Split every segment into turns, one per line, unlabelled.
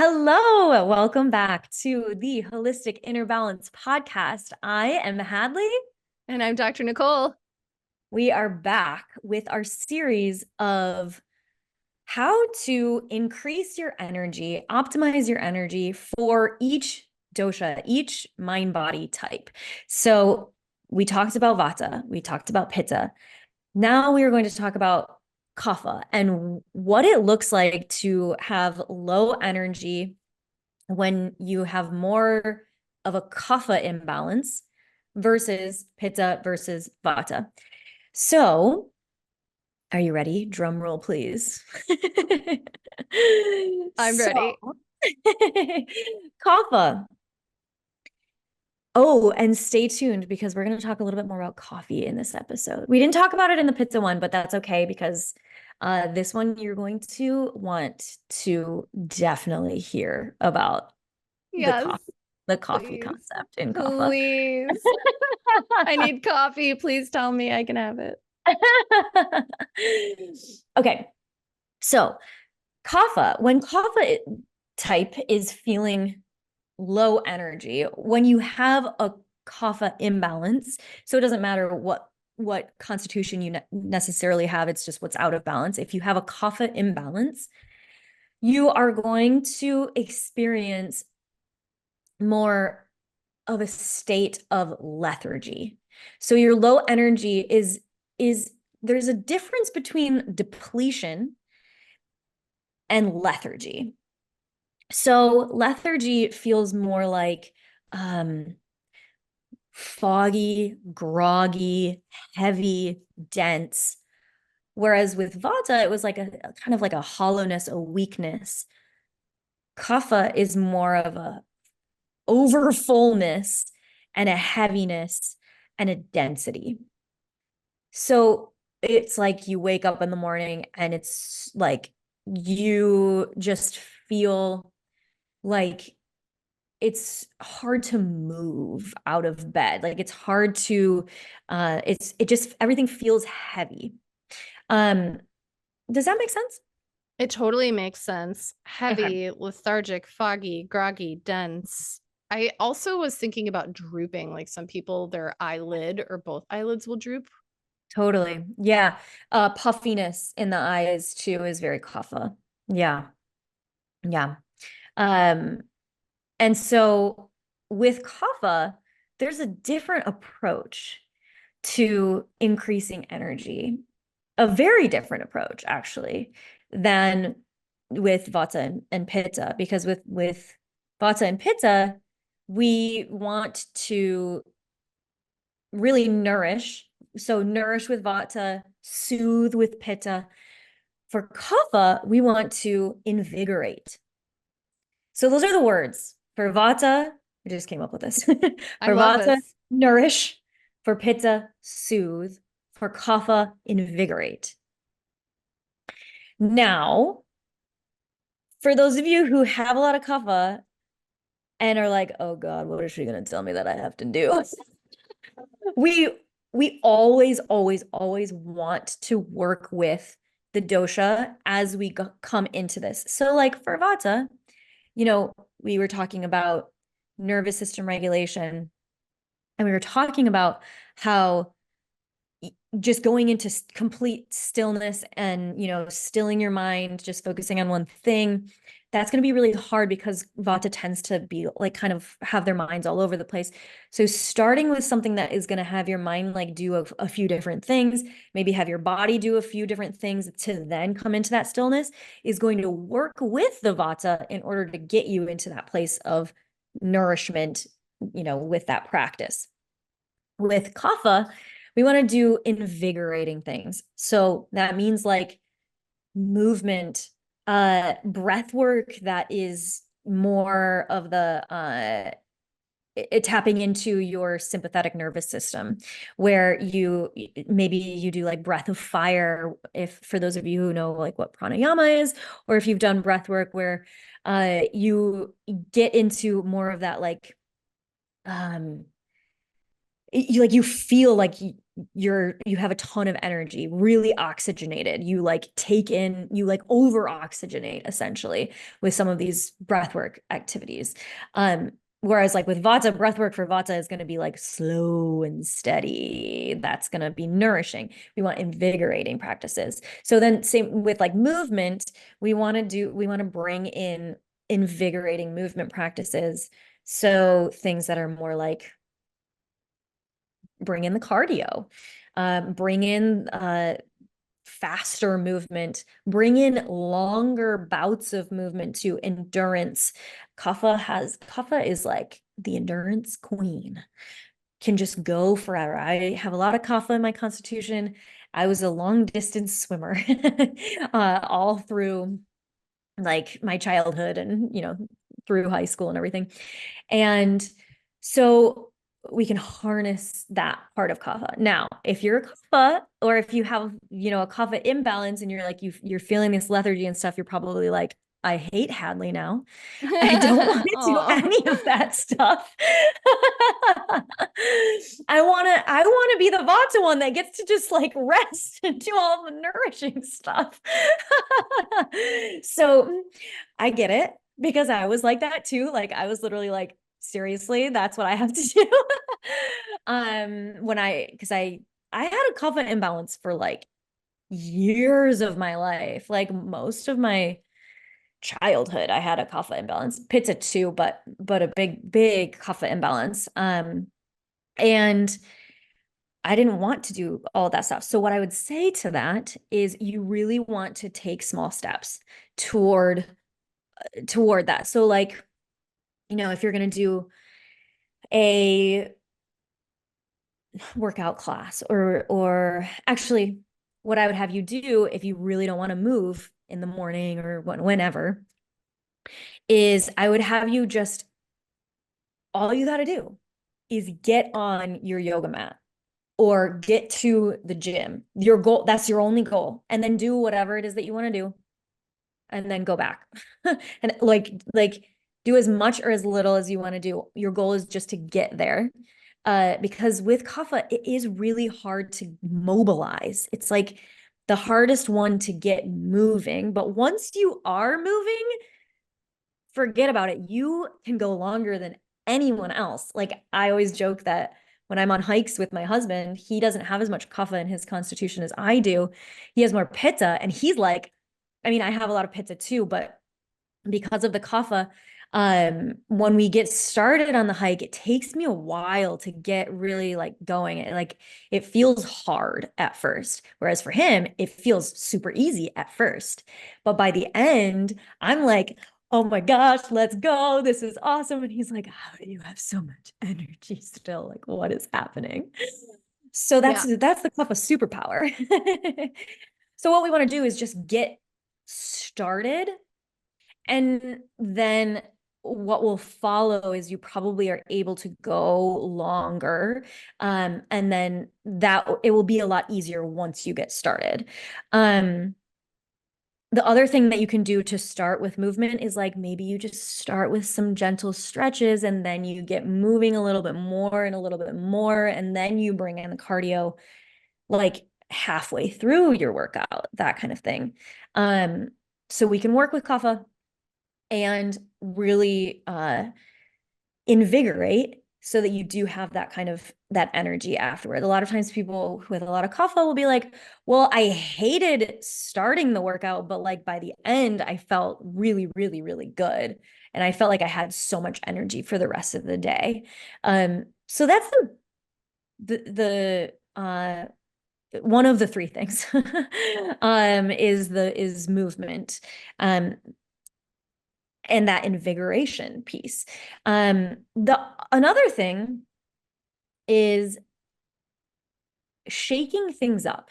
Hello, welcome back to the Holistic Inner Balance podcast. I am Hadlee.
And I'm Dr. Nicole.
We are back with our series of how to increase your energy, optimize your energy for each dosha, each mind body type. So we talked about vata, we talked about pitta. Now we are going to talk about kapha and what it looks like to have low energy when you have more of a kapha imbalance versus pitta versus vata. So, are you ready? Drum roll, please.
I'm ready.
Kapha. Oh, and stay tuned because we're going to talk a little bit more about coffee in this episode. We didn't talk about it in the pitta one, but that's okay because this one you're going to want to definitely hear about
Yes,
the coffee
please.
concept in Kapha.
Please. I need coffee. Please tell me I can have it.
Okay. So, Kapha, when Kapha type is feeling low energy, when you have a Kapha imbalance, so it doesn't matter what constitution you necessarily have, it's just what's out of balance. If you have a Kapha imbalance, you are going to experience more of a state of lethargy. So your low energy is there's a difference between depletion and lethargy. So lethargy feels more like foggy, groggy, heavy, dense. Whereas with vata, it was like a kind of like a hollowness, a weakness. Kapha is more of a over fullness and a heaviness and a density. So it's like you wake up in the morning and it's like you just feel like it's hard to move out of bed. Like it's hard to it just everything feels heavy. Um does that make sense?
It totally makes sense.
Okay.
Heavy, lethargic, foggy, groggy, dense. I also was thinking about drooping. Like some people, their eyelid or both eyelids will droop.
Totally. Yeah. Puffiness in the eyes too is very kapha. Yeah. Yeah. Um And so with kapha, there's a different approach to increasing energy, a very different approach actually than with vata and pitta, because with vata and pitta, we want to really nourish. So nourish with vata, soothe with pitta. For kapha, we want to invigorate. So those are the words. For vata, I just came up with this.
I
For
love
vata,
this.
nourish. For pitta, soothe. For kapha, invigorate. Now, for those of you who have a lot of kapha and are like, oh God, what is she going to tell me that I have to do? we we always, always, always want to work with the dosha as we come into this. So like for vata, we were talking about nervous system regulation, and we were talking about how just going into complete stillness and, stilling your mind, just focusing on one thing, that's going to be really hard because vata tends to be like kind of have their minds all over the place. So starting with something that is going to have your mind like do a few different things, maybe have your body do a few different things to then come into that stillness, is going to work with the vata in order to get you into that place of nourishment, with that practice. With kapha, we want to do invigorating things. So that means like movement, breath work that is more of the tapping into your sympathetic nervous system, where maybe you do like breath of fire, if for those of you who know like what pranayama is, or if you've done breath work where you get into more of that like you feel like you have a ton of energy, really oxygenated. You like take in, you like over oxygenate essentially with some of these breathwork activities. Whereas like with Vata, breathwork for Vata is going to be like slow and steady. That's going to be nourishing. We want invigorating practices. So then same with like movement, we want to bring in invigorating movement practices. So things that are more like bring in the cardio, bring in faster movement, bring in longer bouts of movement to endurance. Kapha is like the endurance queen, can just go forever. I have a lot of kapha in my constitution. I was a long distance swimmer all through like my childhood and, through high school and everything. And so we can harness that part of kapha. Now, if you're a kapha or if you have, a kapha imbalance and you're like, you're feeling this lethargy and stuff, you're probably like, I hate Hadlee now. I don't want to do
Aw.
any of that stuff. I want to be the Vata one that gets to just like rest and do all the nourishing stuff. So I get it because I was like that too. Like I was literally like, seriously, that's what I have to do. Because I had a kapha imbalance for like years of my life, like most of my childhood. I had a kapha imbalance, pitta too, but a big kapha imbalance. And I didn't want to do all that stuff. So what I would say to that is you really want to take small steps toward that. So like, if you're going to do a workout class or actually what I would have you do if you really don't want to move in the morning or whenever is I would have you just all you got to do is get on your yoga mat or get to the gym. Your goal, that's your only goal. And then do whatever it is that you want to do and then go back. And like do as much or as little as you want to do. Your goal is just to get there. Because with kapha, it is really hard to mobilize. It's like the hardest one to get moving. But once you are moving, forget about it. You can go longer than anyone else. Like I always joke that when I'm on hikes with my husband, he doesn't have as much kapha in his constitution as I do. He has more pitta, and he's like, I mean, I have a lot of pitta too, but because of the kapha, when we get started on the hike, it takes me a while to get really like going. It feels hard at first, whereas for him, it feels super easy at first. But by the end, I'm like, oh my gosh, let's go. This is awesome. And he's like, how do you have so much energy still? Like, what is happening? So that's
Yeah.
the kapha superpower. So what we want to do is just get started, and then what will follow is you probably are able to go longer. And then that it will be a lot easier once you get started. The other thing that you can do to start with movement is like maybe you just start with some gentle stretches and then you get moving a little bit more and a little bit more. And then you bring in the cardio like halfway through your workout, that kind of thing. So we can work with kapha and really invigorate so that you do have that kind of that energy afterward. A lot of times people with a lot of kapha will be like, well, I hated starting the workout, but like by the end, I felt really, really, really good. And I felt like I had so much energy for the rest of the day. So that's the one of the three things is movement. And that invigoration piece. The another thing is shaking things up.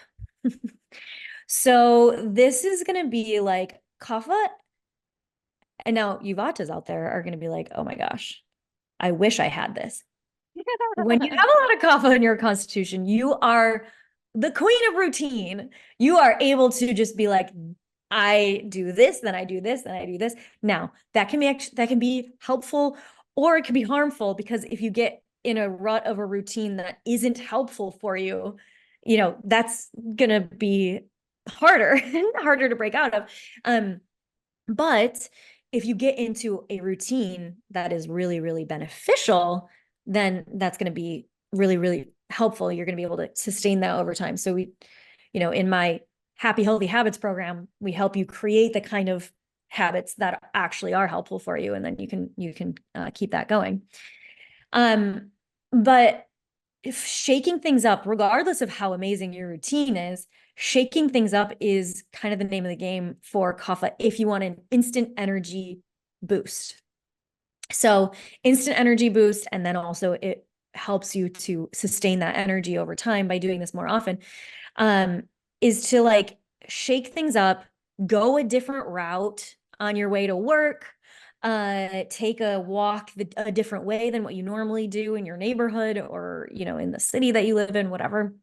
So this is going to be like kapha, and now Yuvatas out there are going to be like, oh my gosh, I wish I had this. When you have a lot of kapha in your constitution, you are the queen of routine. You are able to just be like, I do this, then I do this, then I do this. Now, that can be helpful or it can be harmful because if you get in a rut of a routine that isn't helpful for you, that's gonna be harder, harder to break out of. But if you get into a routine that is really, really beneficial, then that's going to be really, really helpful. You're going to be able to sustain that over time. So in my Happy Healthy Habits program, we help you create the kind of habits that actually are helpful for you, and then you can keep that going. But if shaking things up, regardless of how amazing your routine is, shaking things up is kind of the name of the game for kapha if you want an instant energy boost. So instant energy boost, and then also it helps you to sustain that energy over time by doing this more often, is to like shake things up, go a different route on your way to work, take a walk a different way than what you normally do in your neighborhood or, in the city that you live in, whatever.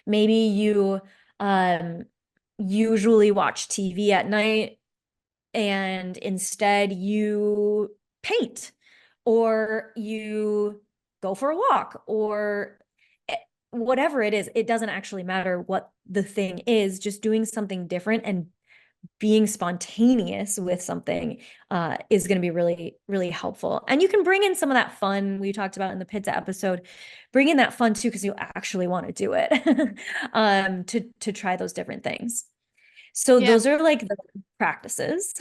Maybe you usually watch TV at night and instead you paint or you go for a walk or whatever it is. It doesn't actually matter what the thing is, just doing something different and being spontaneous with something is going to be really, really helpful. And you can bring in some of that fun we talked about in the pizza episode. Bring in that fun too, because you actually want to do it, to try those different things. So
Yeah.
those are like the practices.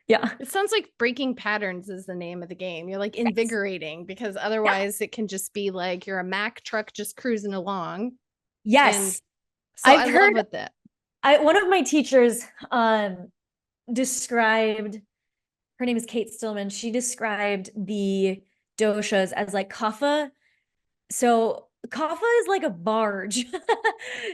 Yeah.
It sounds like breaking patterns is the name of the game. You're like
Yes.
invigorating, because
Yeah.
otherwise it can just be like you're a Mack truck just cruising along. And
Yes.
so
I've
I love
heard
with that.
one of my teachers described, her name is Kate Stillman. She described the doshas as like kapha. So kapha is like a barge.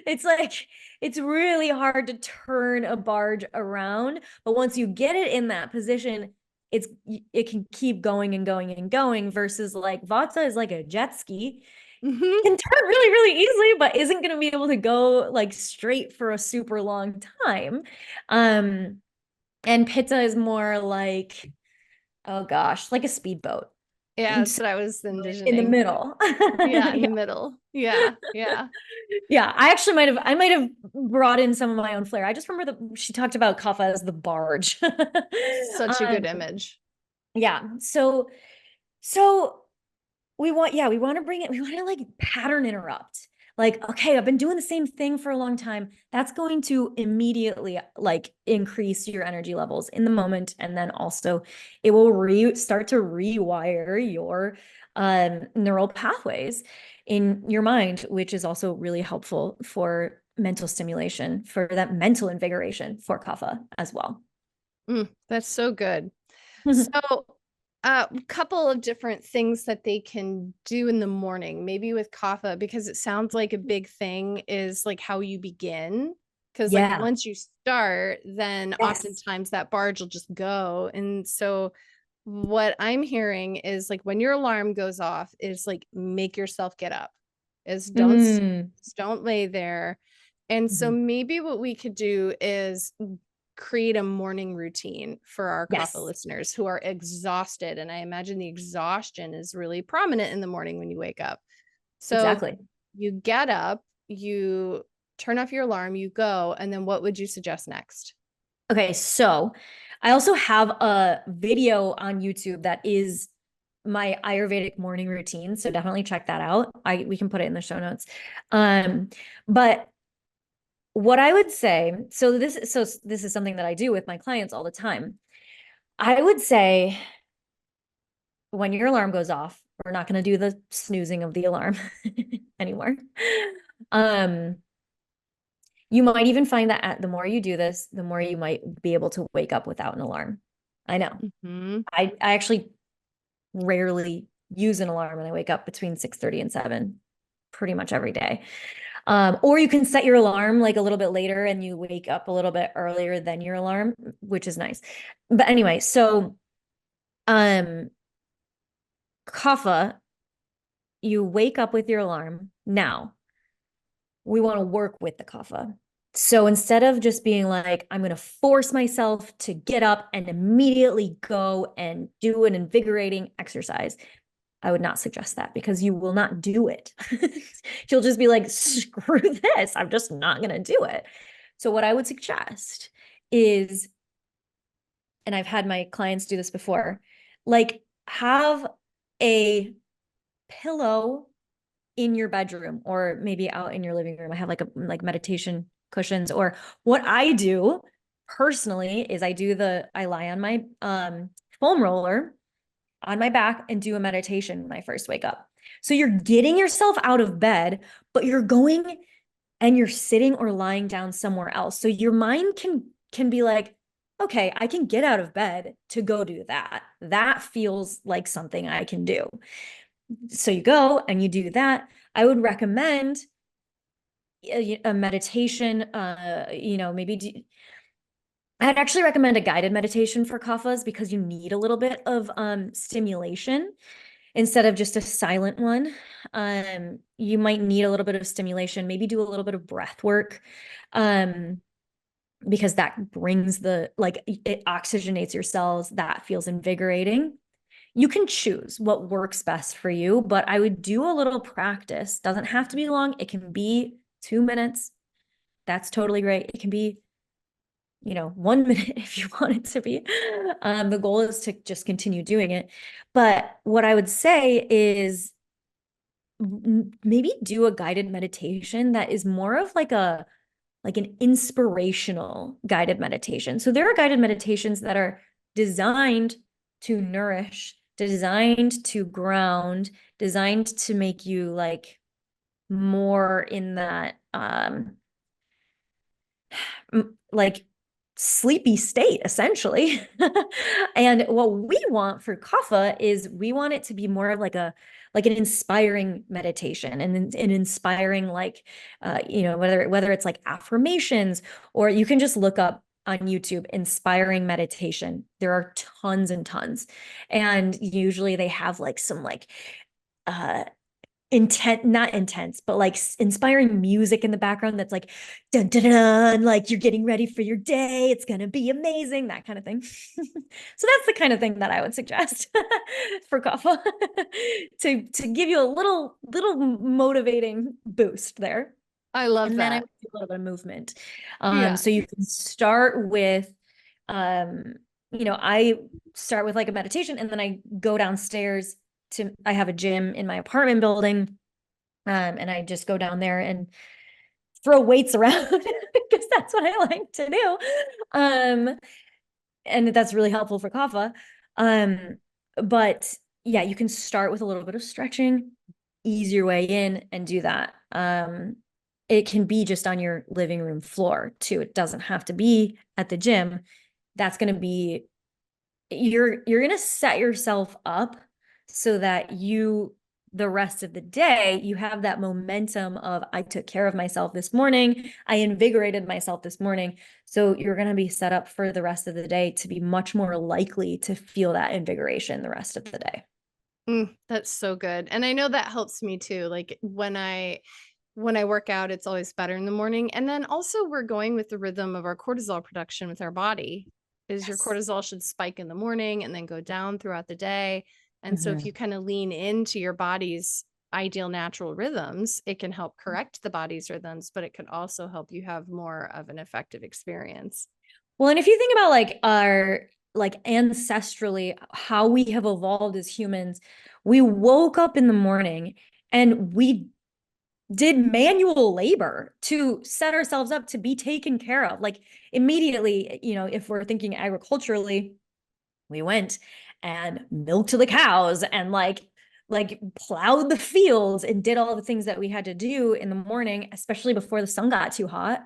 It's really hard to turn a barge around, but once you get it in that position, it can keep going and going and going, versus like vata is like a jet ski.
Mhm.
Can turn really, really easily, but isn't going to be able to go like straight for a super long time. Um, and pitta is more like, oh gosh, like a speedboat.
Yeah,
And
that's
so
what I was
in the
envisioning.
middle.
Yeah, in
Yeah.
the middle. Yeah, yeah.
Yeah. I might have brought in some of my own flair. I just remember that she talked about kapha as the barge.
Such a good
um,
image.
yeah. So we want to bring it, we want to like pattern interrupt. Like, okay, I've been doing the same thing for a long time. That's going to immediately like increase your energy levels in the moment. And then also it will start to rewire your neural pathways in your mind, which is also really helpful for mental stimulation, for that mental invigoration for kapha as well.
That's so good. So, a couple of different things that they can do in the morning, maybe with kapha, because it sounds like a big thing is like how you begin. Because, like,
Yeah.
once you start, then
Yes.
oftentimes that barge will just go. And so, what I'm hearing is like when your alarm goes off, is like make yourself get up, is
Mm.
don't lay there. And so,
Mhm.
maybe what we could do is create a morning routine for our kapha
Yes,
listeners who are exhausted. And I imagine the exhaustion is really prominent in the morning when you wake up. So
exactly.
you get up, you turn off your alarm, you go, and then what would you suggest next?
Okay, so I also have a video on YouTube that is my Ayurvedic morning routine, so definitely check that out. We can put it in the show notes. But what I would say, so this is something that I do with my clients all the time. I would say when your alarm goes off, we're not going to do the snoozing of the alarm anymore. Um, You might even find that the more you do this, the more you might be able to wake up without an alarm. I know.
Mhm.
I actually rarely use an alarm when I wake up between 6:30 and 7 pretty much every day. Or you can set your alarm like a little bit later and you wake up a little bit earlier than your alarm, which is nice. But anyway, so um kapha, you wake up with your alarm. Now, we want to work with the kapha. So instead of just being like, I'm going to force myself to get up and immediately go and do an invigorating exercise, I would not suggest that because you will not do it. You'll just be like, screw this. I'm just not going to do it. So what I would suggest is, and I've had my clients do this before, like have a pillow in your bedroom or maybe out in your living room. I have like meditation cushions, or what I do personally is I lie on my foam roller on my back and do a meditation when I first wake up. So you're getting yourself out of bed, but you're going and you're sitting or lying down somewhere else. So your mind can be like, okay, I can get out of bed to go do that. That feels like something I can do. So you go and you do that. I would recommend a meditation, I'd actually recommend a guided meditation for kaphas because you need a little bit of stimulation instead of just a silent one. You might need a little bit of stimulation, maybe do a little bit of breath work, because that brings it oxygenates your cells. That feels invigorating. You can choose what works best for you, but I would do a little practice. Doesn't have to be long. It can be 2 minutes. That's totally great. It can be 1 minute if you want it to be. The goal is to just continue doing it. But what I would say is maybe do a guided meditation that is more of like an inspirational guided meditation. So there are guided meditations that are designed to nourish, designed to ground, designed to make you like more in that like sleepy state essentially. And what we want for kapha is we want it to be more of like an inspiring meditation and an inspiring whether it's like affirmations, or you can just look up on YouTube inspiring meditation. There are tons and tons, and usually they have like some uh not intense, but like inspiring music in the background that's like dun, dun, dun, dun, like you're getting ready for your day, it's gonna be amazing, that kind of thing. So that's the kind of thing that I would suggest for kapha to give you a little motivating boost there.
I love
And then I
that.
would do a little bit of movement.
Yeah.
So you can start with I start with like a meditation, and then I go downstairs I have a gym in my apartment building. And I just go down there and throw weights around because that's what I like to do. And that's really helpful for kapha. But yeah, you can start with a little bit of stretching, ease your way in and do that. It can be just on your living room floor too. It doesn't have to be at the gym. That's going to be you're going to set yourself up so that the rest of the day you have that momentum of I took care of myself this morning, I invigorated myself this morning. So you're going to be set up for the rest of the day to be much more likely to feel that invigoration the rest of the day.
That's so good. And I know that helps me too. Like when I work out, it's always better in the morning. And then also we're going with the rhythm of our cortisol production with our body. Is your
Yes.
cortisol should spike in the morning and then go down throughout the day. And so if
Mhm.
you kind of lean into your body's ideal natural rhythms, it can help correct the body's rhythms, but it could also help you have more of an effective experience.
Well, and if you think about like our like ancestrally how we have evolved as humans, we woke up in the morning and we did manual labor to set ourselves up to be taken care of. Like immediately, if we're thinking agriculturally, we went and milked the cows and like plowed the fields and did all the things that we had to do in the morning, especially before the sun got too hot.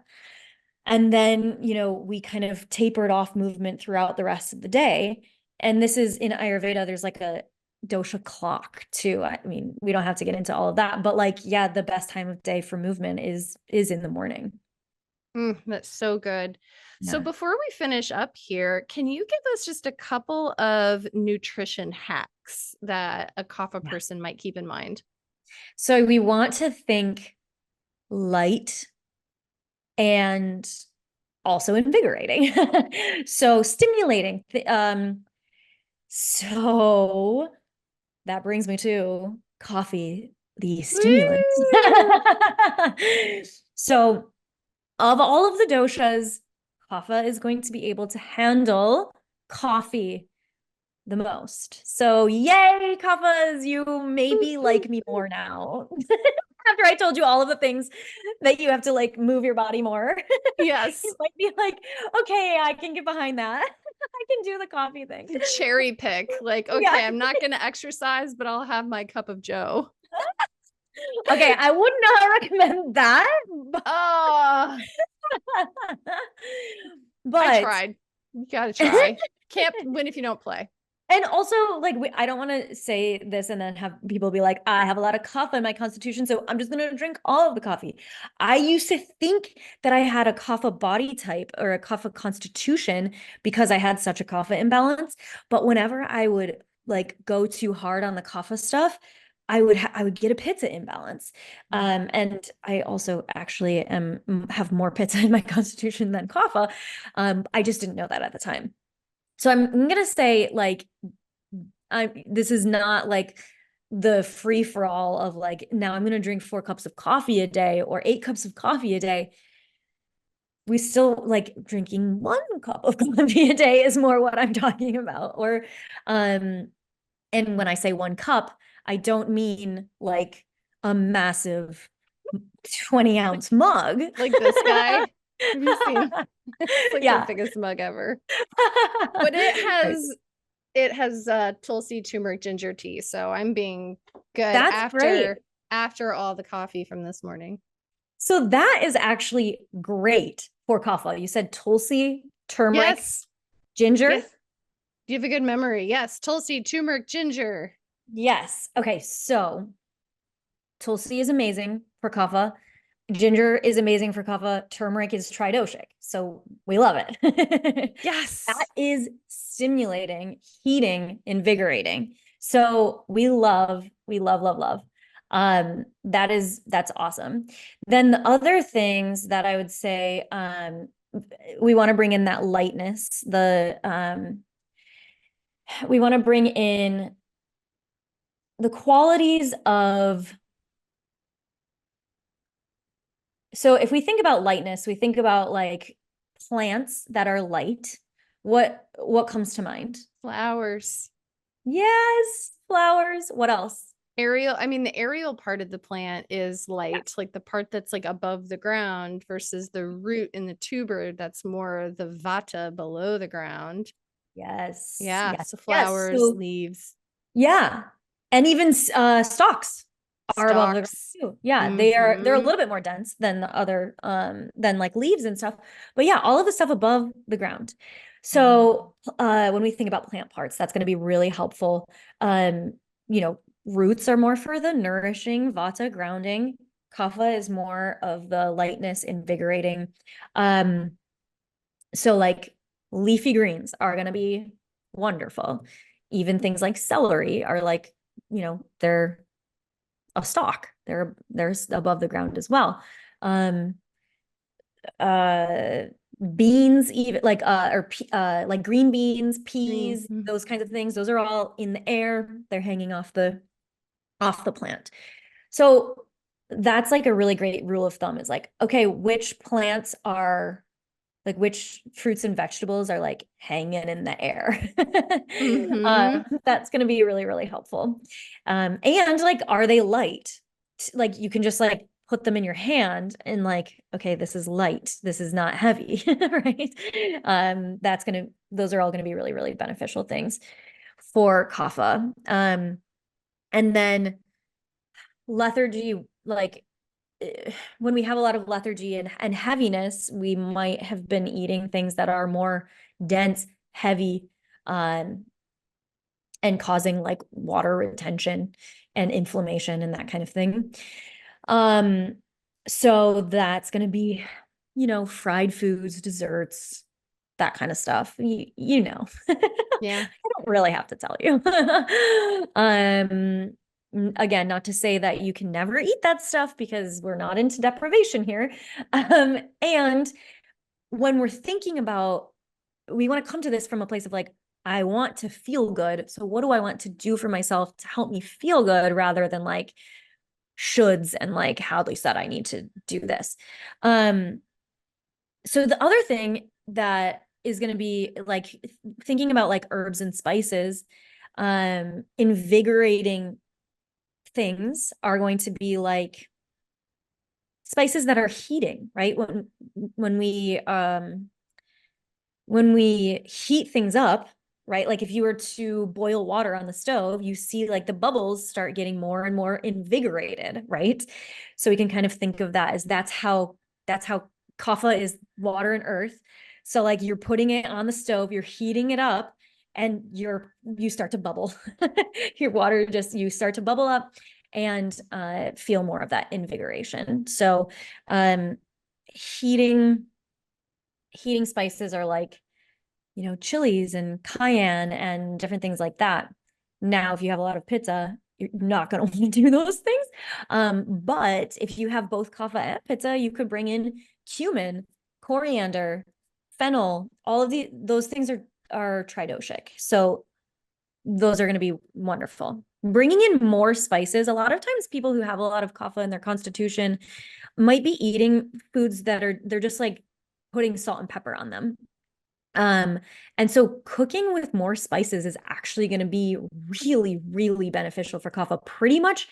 And then, we kind of tapered off movement throughout the rest of the day. And this is in Ayurveda, there's like a dosha clock too. I mean, we don't have to get into all of that, but like, yeah, the best time of day for movement is in the morning.
That's so good. So
Yeah.
before we finish up here, can you give us just a couple of nutrition hacks that a kapha
Yeah.
person might keep in mind?
So we want to think light and also invigorating. So stimulating. So that brings me to coffee, the stimulant.
Woo!
So, of all of the doshas, Kapha is going to be able to handle coffee the most. So, yay, Kaphas, you maybe like me more now. After I told you all of the things that you have to like move your body more, you
Yes.
might be like, okay, I can get behind that. I can do the coffee thing.
Cherry pick. Like,
Yeah.
okay, I'm not going to exercise, but I'll have my cup of joe.
Okay, I would not recommend that.
Oh, I
But
tried. You got to try. Can't win if you don't play.
and also, like, I don't want to say this and then have people be like, I have a lot of coffee in my constitution, so I'm just going to drink all of the coffee. I used to think that I had a kapha body type or a kapha constitution because I had such a kapha imbalance. But whenever I would like go too hard on the kapha stuff, I would get a pitta imbalance. And I also actually have more pitta in my constitution than kapha. I just didn't know that at the time. So I'm gonna say like this is not like the free for all of like now I'm gonna drink 4 cups of coffee a day or 8 cups of coffee a day. We still like drinking 1 cup of coffee a day is more what I'm talking about. Or and when I say 1 cup, I don't mean like a massive 20-ounce mug.
Like this guy. Have you seen? It's like the
Yeah.
biggest mug ever. But
Right.
it has tulsi turmeric ginger tea, so I'm being good
That's great.
after all the coffee from this morning.
So that is actually great for kapha. You said tulsi, turmeric,
Yes.
ginger.
Yes. You have a good memory. Yes. Tulsi, turmeric, ginger.
Yes. Okay. So tulsi is amazing for kapha. Ginger is amazing for kapha. Turmeric is tridoshic. So we love it. That
Yes.
is stimulating, heating, invigorating. So we love, love, love. That's awesome. Then the other things that I would say, we want to bring in that lightness, we want to bring in the qualities of, so if we think about lightness, we think about like plants that are light. What comes to mind?
Flowers.
Yes, flowers. What else?
Aerial, I mean, the aerial part of the plant is light, like the part that's like above the ground versus the root in the tuber that's more the vata below the ground.
Yes,
Yeah.
yes,
So
yes.
flowers,
So
leaves,
yeah, and even stalks are above the ground
stalks.
too. Yeah, they're a
Mm-hmm.
little bit more dense than the other than like leaves and stuff. But yeah, all of the stuff above the ground. So when we think about plant parts, that's going to be really helpful. Um, roots are more for the nourishing, vata grounding. Kapha is more of the lightness, invigorating. Um, so like leafy greens are going to be wonderful. Even things like celery are like, they're a stalk. They're above the ground as well. Um, uh, beans, even like green beans,
Green.
peas, those kinds of things. Those are all in the air. They're hanging off the plant. So that's like a really great rule of thumb is like, okay, which plants are like which fruits and vegetables are like hanging in the air.
Mm-hmm.
That's going to be really, really helpful. And like, are they light? Like you can just like put them in your hand and like, okay, this is light. This is not heavy, right? Those are all going to be really, really beneficial things for kapha. And then lethargy, like when we have a lot of lethargy and heaviness, we might have been eating things that are more dense, heavy, and causing like water retention and inflammation and that kind of thing. Um, so that's going to be, fried foods, desserts, that kind of stuff. You know.
Yeah.
I don't really have to tell you. Um, again, not to say that you can never eat that stuff because we're not into deprivation here. And when we're thinking about, we want to come to this from a place of like, I want to feel good. So what do I want to do for myself to help me feel good rather than like shoulds and like Hadlee said I need to do this. Um, so the other thing that is going to be like thinking about like herbs and spices, invigorating things are going to be like spices that are heating, right? When we when we heat things up, right? Like if you were to boil water on the stove, you see like the bubbles start getting more and more invigorated, right? So we can kind of think of that as that's how kapha is water and earth. So like you're putting it on the stove, you're heating it up, and you start to bubble. Your water just you start to bubble up and feel more of that invigoration. So um heating heating spices are like, chilies and cayenne and different things like that. Now, if you have a lot of pizza, you're not going to want to do those things. But if you have both kapha and pizza, you could bring in cumin, coriander, fennel. All of those things are tridoshic. So those are going to be wonderful. Bringing in more spices. A lot of times, people who have a lot of kapha in their constitution might be eating foods they're just like putting salt and pepper on them. Um, and so cooking with more spices is actually going to be really, really beneficial for kapha. Pretty much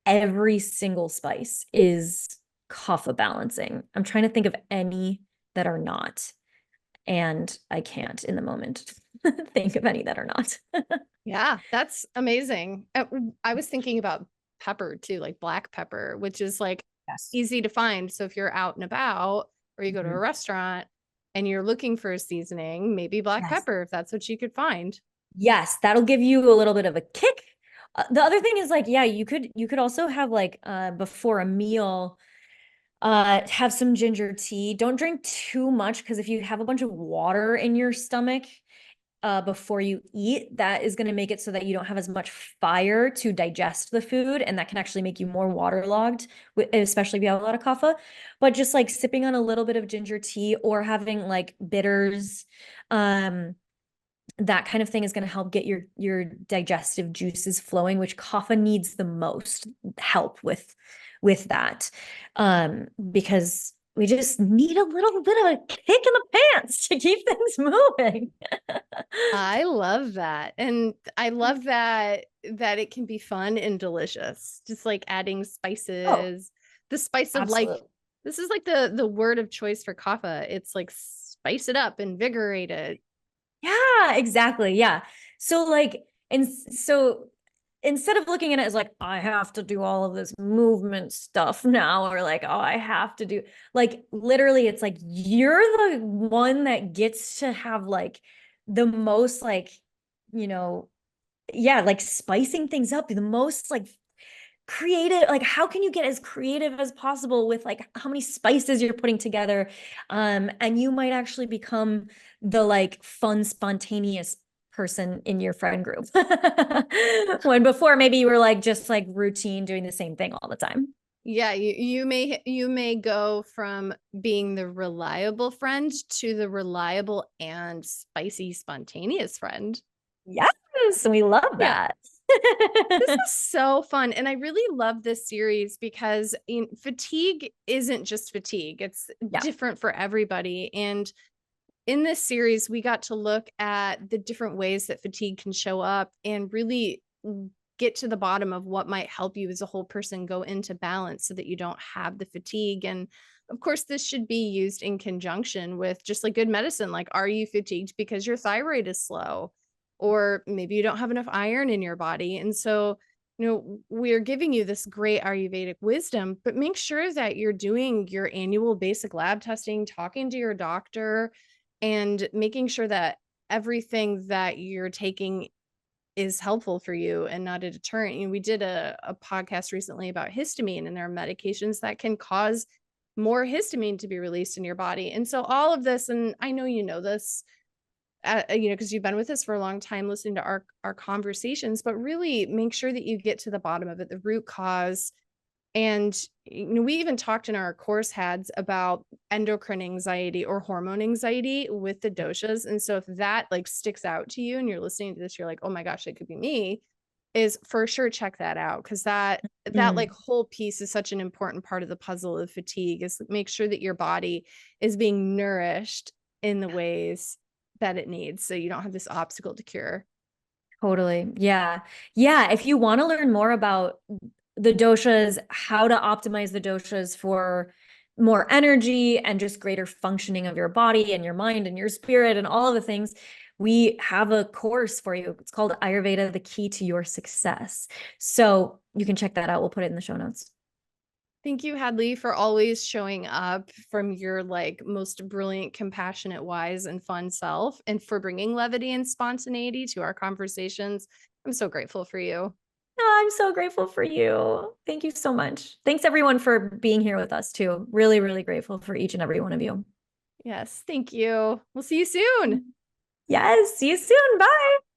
every single spice is kapha balancing. I'm trying to think of any that are not, and I can't in the moment think of any that are not.
Yeah, that's amazing. I was thinking about pepper too, like black pepper, which is like
Yes.
easy to find. So if you're out and about or you go to a
Mhm.
restaurant and you're looking for a seasoning, maybe black
Yes.
pepper if that's what you could find.
Yes, that'll give you a little bit of a kick. The other thing is like, yeah, you could also have like before a meal, have some ginger tea. Don't drink too much because if you have a bunch of water in your stomach before you eat, that is going to make it so that you don't have as much fire to digest the food, and that can actually make you more waterlogged, especially if you have a lot of kapha. But just like sipping on a little bit of ginger tea or having like bitters, um, that kind of thing is going to help get your digestive juices flowing, which kapha needs the most help with that, because we just need a little bit of a kick in the pants to keep things moving.
I love that. And I love that it can be fun and delicious. Just like adding
Oh,
spices, the spice of like
absolutely.
this is like the word of choice for kapha. It's like spice it up, invigorate it.
Yeah, exactly. Yeah. So like, and so instead of looking at it as like, I have to do all of this movement stuff now, or like, oh, I have to do like literally, it's like you're the one that gets to have like the most like, you know, yeah, like spicing things up, the most like creative, like how can you get as creative as possible with like how many spices you're putting together, and you might actually become the like fun spontaneous person in your friend group when before maybe you were like just like routine doing the same thing all the time.
Yeah, you may go from being the reliable friend to the reliable and spicy spontaneous friend.
Yes, we love
Yeah.
that.
This is so fun. And I really love this series because fatigue isn't just fatigue, it's
Yeah.
different for everybody. And in this series, we got to look at the different ways that fatigue can show up and really get to the bottom of what might help you as a whole person go into balance so that you don't have the fatigue. And of course, this should be used in conjunction with just like good medicine. Like, are you fatigued because your thyroid is slow? Or maybe you don't have enough iron in your body. And so, we're giving you this great Ayurvedic wisdom, but make sure that you're doing your annual basic lab testing, talking to your doctor, and making sure that everything that you're taking is helpful for you and not a deterrent. We did a podcast recently about histamine, and there are medications that can cause more histamine to be released in your body. And so all of this, and I know you know this, because you've been with us for a long time listening to our conversations, but really make sure that you get to the bottom of it, the root cause, And we even talked in our course hads about endocrine anxiety or hormone anxiety with the doshas. And so if that like sticks out to you and you're listening to this, you're like, oh my gosh, it could be me, is for sure check that out. Cause that like
Mm,
whole piece is such an important part of the puzzle of fatigue, is make sure that your body is being nourished in the ways that it needs. So you don't have this obstacle to cure.
totally. Yeah. Yeah. If you want to learn more about the doshas, how to optimize the doshas for more energy and just greater functioning of your body and your mind and your spirit and all of the things, we have a course for you. It's called Ayurveda, the Key to Your Success. So you can check that out. We'll put it in the show notes.
Thank you, Hadley, for always showing up from your like most brilliant, compassionate, wise, and fun self, and for bringing levity and spontaneity to our conversations. I'm so grateful for you.
Oh, I'm so grateful for you. Thank you so much. Thanks everyone for being here with us too. Really, really grateful for each and every one of you.
Yes, thank you. We'll see you soon.
Yes, see you soon. Bye.